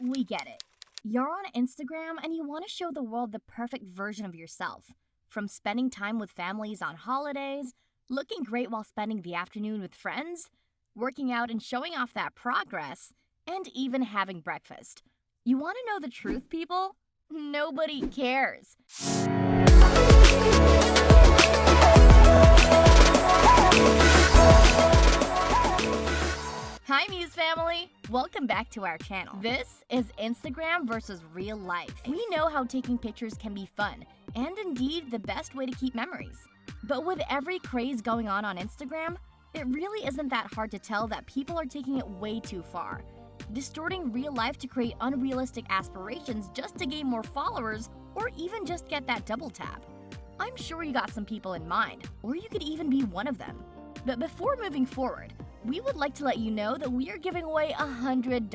We get it. You're on Instagram and you want to show the world the perfect version of yourself. From spending time with families on holidays, looking great while spending the afternoon with friends, working out and showing off that progress, and even having breakfast. You want to know the truth, people? Nobody cares. Hi Muse family! Welcome back to our channel. This is Instagram versus real life. We know how taking pictures can be fun, and indeed the best way to keep memories. But with every craze going on Instagram, it really isn't that hard to tell that people are taking it way too far, distorting real life to create unrealistic aspirations just to gain more followers or even just get that double tap. I'm sure you got some people in mind, or you could even be one of them. But before moving forward, we would like to let you know that we are giving away $100.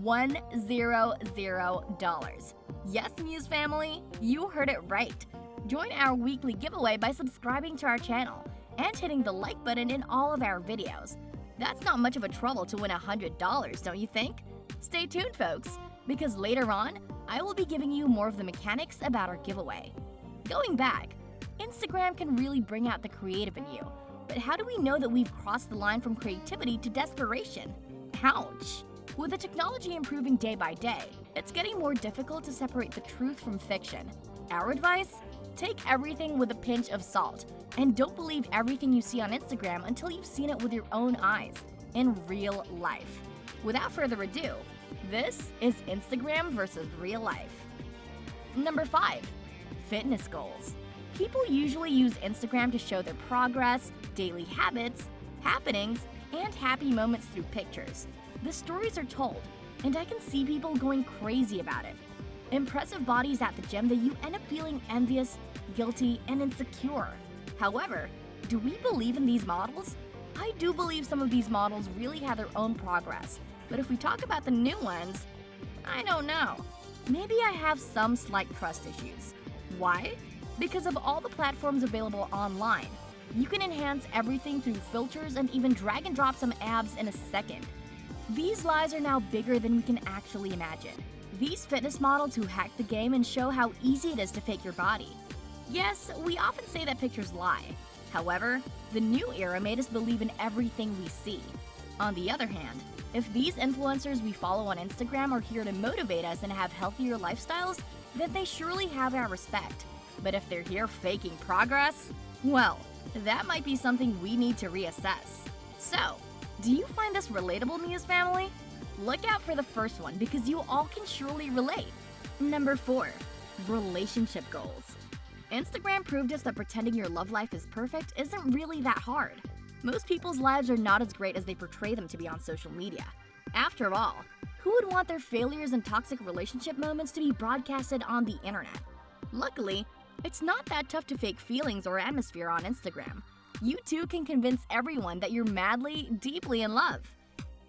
$100. Yes, Muse family, you heard it right. Join our weekly giveaway by subscribing to our channel and hitting the like button in all of our videos. That's not much of a trouble to win $100, don't you think? Stay tuned, folks, because later on, I will be giving you more of the mechanics about our giveaway. Going back, Instagram can really bring out the creative in you. But how do we know that we've crossed the line from creativity to desperation? Ouch! With the technology improving day by day, it's getting more difficult to separate the truth from fiction. Our advice? Take everything with a pinch of salt, and don't believe everything you see on Instagram until you've seen it with your own eyes, in real life. Without further ado, this is Instagram versus real life. Number 5. Fitness goals. People usually use Instagram to show their progress, daily habits, happenings, and happy moments through pictures. The stories are told, and I can see people going crazy about it. Impressive bodies at the gym that you end up feeling envious, guilty, and insecure. However, do we believe in these models? I do believe some of these models really have their own progress, but if we talk about the new ones, I don't know. Maybe I have some slight trust issues. Why? Because of all the platforms available online, you can enhance everything through filters and even drag and drop some abs in a second. These lies are now bigger than we can actually imagine. These fitness models who hack the game and show how easy it is to fake your body. Yes, we often say that pictures lie. However, the new era made us believe in everything we see. On the other hand, if these influencers we follow on Instagram are here to motivate us and have healthier lifestyles, then they surely have our respect. But if they're here faking progress, well, that might be something we need to reassess. So, do you find this relatable, Muse family? Look out for the first one because you all can surely relate. Number 4. Relationship goals. Instagram proved us that pretending your love life is perfect isn't really that hard. Most people's lives are not as great as they portray them to be on social media. After all, who would want their failures and toxic relationship moments to be broadcasted on the internet? Luckily, it's not that tough to fake feelings or atmosphere on Instagram. You too can convince everyone that you're madly, deeply in love.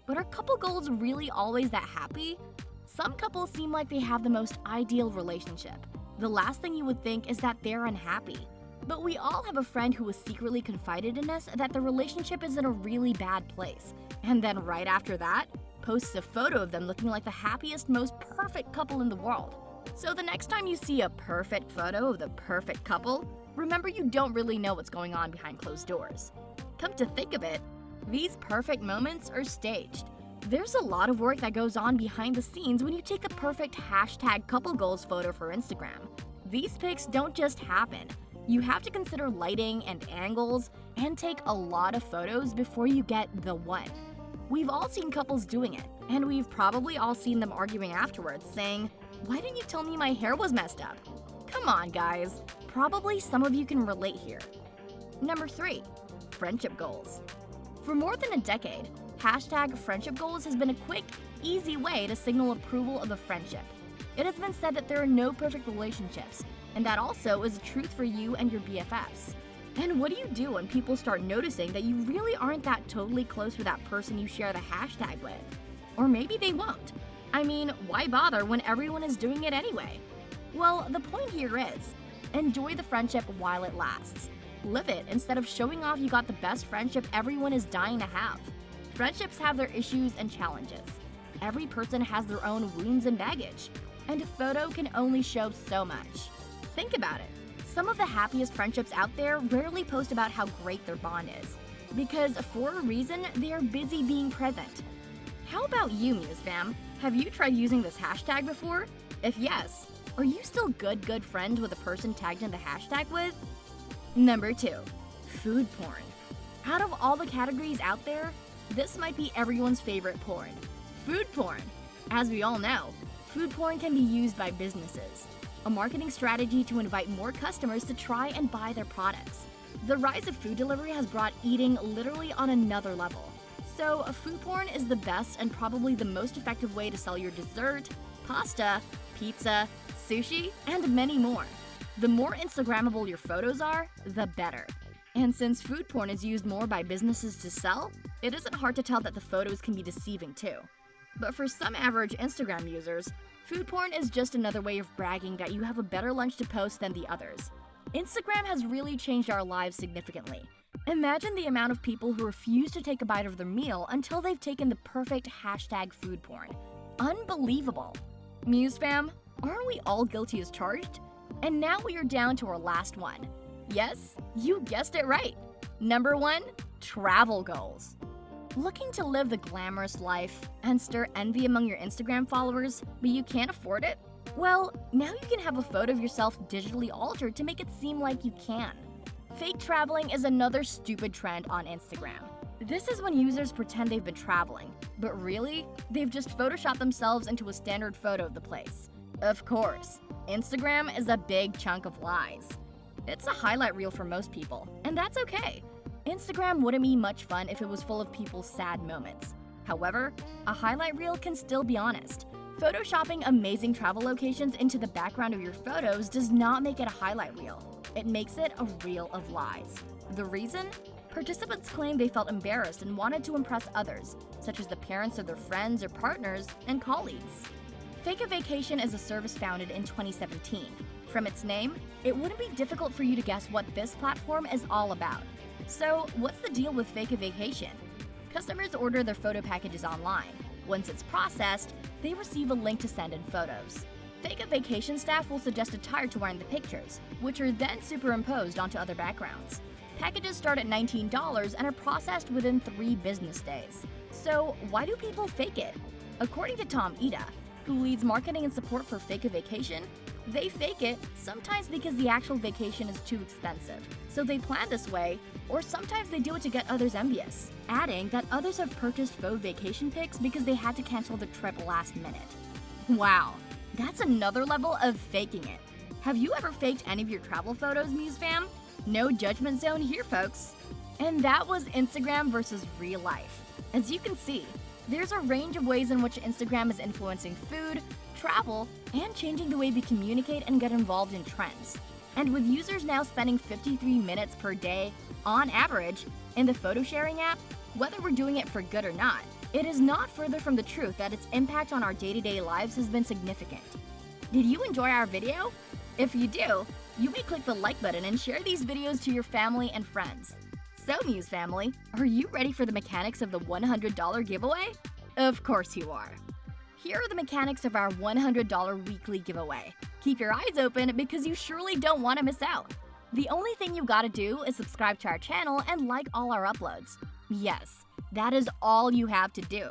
But are couple goals really always that happy? Some couples seem like they have the most ideal relationship. The last thing you would think is that they're unhappy. But we all have a friend who has secretly confided in us that the relationship is in a really bad place. And then right after that, posts a photo of them looking like the happiest, most perfect couple in the world. So the next time you see a perfect photo of the perfect couple, remember you don't really know what's going on behind closed doors. Come to think of it, these perfect moments are staged. There's a lot of work that goes on behind the scenes when you take a perfect #couplegoals photo for Instagram. These pics don't just happen. You have to consider lighting and angles and take a lot of photos before you get the one. We've all seen couples doing it, and we've probably all seen them arguing afterwards, saying, "Why didn't you tell me my hair was messed up?" Come on, guys. Probably some of you can relate here. Number 3. Friendship goals. For more than a decade, #friendship goals has been a quick, easy way to signal approval of a friendship. It has been said that there are no perfect relationships, and that also is the truth for you and your BFFs. And what do you do when people start noticing that you really aren't that totally close with that person you share the hashtag with? Or maybe they won't. I mean, why bother when everyone is doing it anyway? Well, the point here is, enjoy the friendship while it lasts. Live it instead of showing off you got the best friendship everyone is dying to have. Friendships have their issues and challenges. every person has their own wounds and baggage, and a photo can only show so much. Think about it. Some of the happiest friendships out there rarely post about how great their bond is, because for a reason, they are busy being present. How about you, Muse fam? Have you tried using this hashtag before? If yes, are you still good friends with the person tagged in the hashtag with? Number 2. Food porn. Out of all the categories out there, this might be everyone's favorite porn. Food porn. As we all know, food porn can be used by businesses, a marketing strategy to invite more customers to try and buy their products. The rise of food delivery has brought eating literally on another level. So, food porn is the best and probably the most effective way to sell your dessert, pasta, pizza, sushi, and many more. The more Instagrammable your photos are, the better. And since food porn is used more by businesses to sell, it isn't hard to tell that the photos can be deceiving too. But for some average Instagram users, food porn is just another way of bragging that you have a better lunch to post than the others. Instagram has really changed our lives significantly. Imagine the amount of people who refuse to take a bite of their meal until they've taken the perfect hashtag food porn. Unbelievable! Muse fam, aren't we all guilty as charged? And now we are down to our last one. Yes, you guessed it right. Number 1, travel goals. Looking to live the glamorous life and stir envy among your Instagram followers, but you can't afford it? Well, now you can have a photo of yourself digitally altered to make it seem like you can. Fake traveling is another stupid trend on Instagram. This is when users pretend they've been traveling, but really, they've just photoshopped themselves into a standard photo of the place. Of course, Instagram is a big chunk of lies. It's a highlight reel for most people, and that's okay. Instagram wouldn't be much fun if it was full of people's sad moments. However, a highlight reel can still be honest. Photoshopping amazing travel locations into the background of your photos does not make it a highlight reel. It makes it a reel of lies. The reason? Participants claim they felt embarrassed and wanted to impress others, such as the parents of their friends or partners and colleagues. Fake a Vacation is a service founded in 2017. From its name, it wouldn't be difficult for you to guess what this platform is all about. So, what's the deal with Fake a Vacation? Customers order their photo packages online. Once it's processed, they receive a link to send in photos. Fake a Vacation staff will suggest attire to wear in the pictures, which are then superimposed onto other backgrounds. Packages start at $19 and are processed within 3 business days. So, why do people fake it? According to Tom Ida, who leads marketing and support for Fake a Vacation, they fake it sometimes because the actual vacation is too expensive, so they plan this way, or sometimes they do it to get others envious, adding that others have purchased faux vacation pics because they had to cancel the trip last minute. Wow, that's another level of faking it. Have you ever faked any of your travel photos, Muse fam? No judgment zone here, folks. And that was Instagram versus real life. As you can see, there's a range of ways in which Instagram is influencing food, travel, and changing the way we communicate and get involved in trends. And with users now spending 53 minutes per day, on average, in the photo sharing app, whether we're doing it for good or not, it is not further from the truth that its impact on our day-to-day lives has been significant. Did you enjoy our video? If you do, you may click the like button and share these videos to your family and friends. So, Muse family, are you ready for the mechanics of the $100 giveaway? Of course you are. Here are the mechanics of our $100 weekly giveaway. Keep your eyes open because you surely don't want to miss out. The only thing you gotta do is subscribe to our channel and like all our uploads. Yes, that is all you have to do.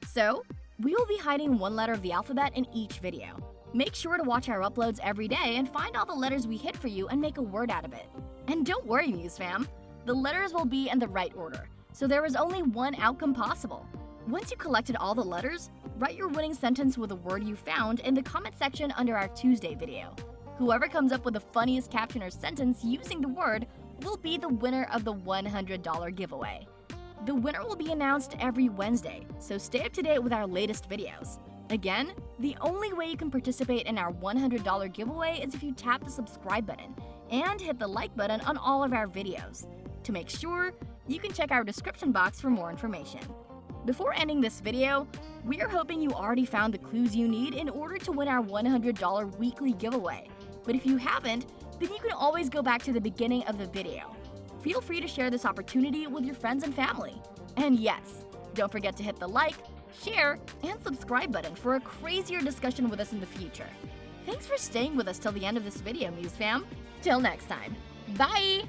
So, we will be hiding one letter of the alphabet in each video. Make sure to watch our uploads every day and find all the letters we hit for you and make a word out of it. And don't worry, Muse fam, the letters will be in the right order, so there is only one outcome possible. Once you collected all the letters, write your winning sentence with a word you found in the comment section under our Tuesday video. Whoever comes up with the funniest caption or sentence using the word will be the winner of the $100 giveaway. The winner will be announced every Wednesday, so stay up to date with our latest videos. Again, the only way you can participate in our $100 giveaway is if you tap the subscribe button and hit the like button on all of our videos. To make sure, you can check our description box for more information. Before ending this video, we are hoping you already found the clues you need in order to win our $100 weekly giveaway. But if you haven't, then you can always go back to the beginning of the video. Feel free to share this opportunity with your friends and family. And yes, don't forget to hit the like, share, and subscribe button for a crazier discussion with us in the future. Thanks for staying with us till the end of this video, Muse fam. Till next time. Bye!